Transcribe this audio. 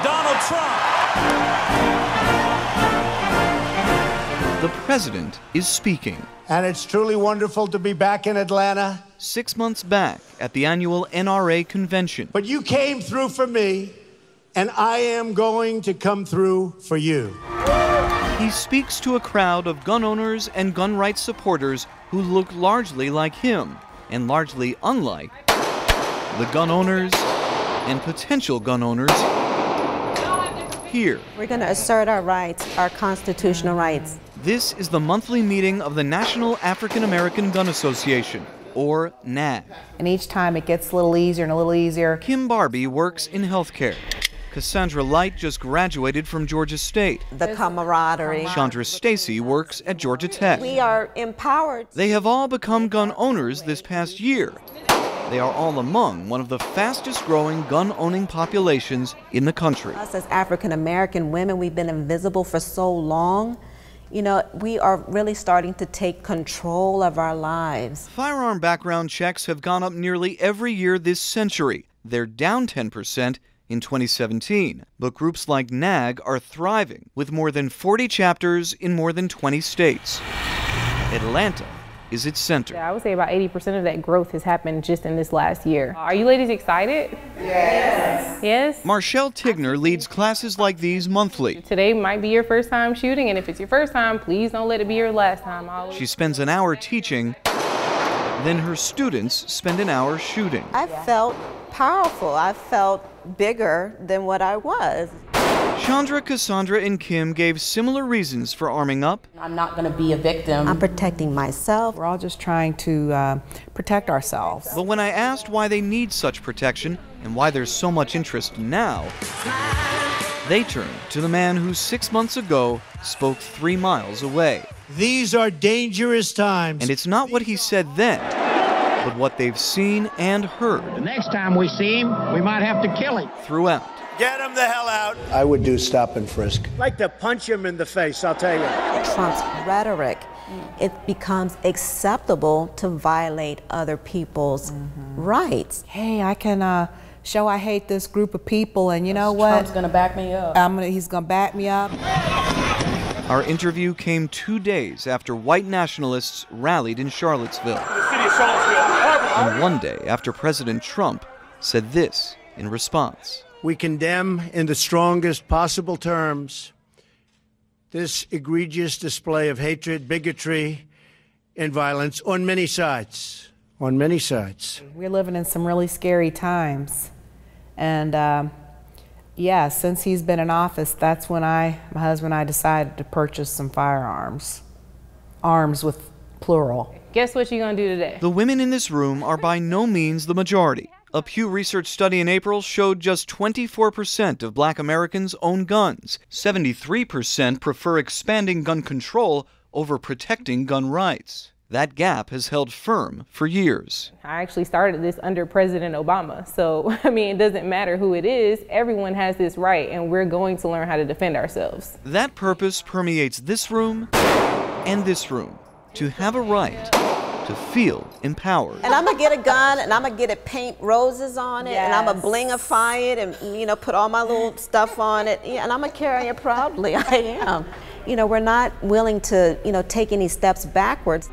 Donald Trump. The president is speaking. And it's truly wonderful to be back in Atlanta. 6 months back at the annual NRA Convention. But you came through for me, and I am going to come through for you. He speaks to a crowd of gun owners and gun rights supporters who look largely like him and largely unlike the gun owners and potential gun owners here. We're going to assert our rights, our constitutional rights. This is the monthly meeting of the National African American Gun Association, or NAG. And each time it gets a little easier and a little easier. Kim Barbie works in healthcare. Cassandra Light just graduated from Georgia State. The camaraderie. Chandra Stacy works at Georgia Tech. We are empowered. They have all become gun owners this past year. They are all among one of the fastest growing gun-owning populations in the country. Us as African American women, we've been invisible for so long. You know, we are really starting to take control of our lives. Firearm background checks have gone up nearly every year this century. They're down 10% in 2017. But groups like NAG are thriving, with more than 40 chapters in more than 20 states. Atlanta is its center. I would say about 80% of that growth has happened just in this last year. Are you ladies excited? Yes. Yes? Marshall Tigner leads classes like these monthly. Today might be your first time shooting, and if it's your first time, please don't let it be your last time. She spends an hour teaching, then her students spend an hour shooting. I felt powerful. I felt bigger than what I was. Chandra, Cassandra, and Kim gave similar reasons for arming up. I'm not going to be a victim. I'm protecting myself. We're all just trying to protect ourselves. But when I asked why they need such protection and why there's so much interest now, they turned to the man who 6 months ago spoke 3 miles away. These are dangerous times. And it's not what he said then, but what they've seen and heard. The next time we see him, we might have to kill him. Throughout. Get him the hell out. I would do stop and frisk. I'd like to punch him in the face, I'll tell you. Trump's rhetoric, it becomes acceptable to violate other people's rights. Hey, I can show I hate this group of people, and you know what? Trump's going to back me up. He's going to back me up. Our interview came 2 days after white nationalists rallied in Charlottesville. And 1 day after President Trump said this in response. We condemn in the strongest possible terms this egregious display of hatred, bigotry, and violence on many sides. On many sides. We're living in some really scary times. And yeah, since he's been in office, that's when my husband and I decided to purchase some firearms. Arms with plural. Guess what you're going to do today? The women in this room are by no means the majority. A Pew Research study in April showed just 24% of Black Americans own guns. 73% prefer expanding gun control over protecting gun rights. That gap has held firm for years. I actually started this under President Obama. So, I mean, it doesn't matter who it is. Everyone has this right, and we're going to learn how to defend ourselves. That purpose permeates this room and this room. To have a right to feel empowered. And I'm gonna get a gun, and I'm gonna get it, paint roses on it, and I'm gonna blingify it, and you know, put all my little stuff on it, and I'm gonna carry it proudly. I am. You know, we're not willing to, take any steps backwards.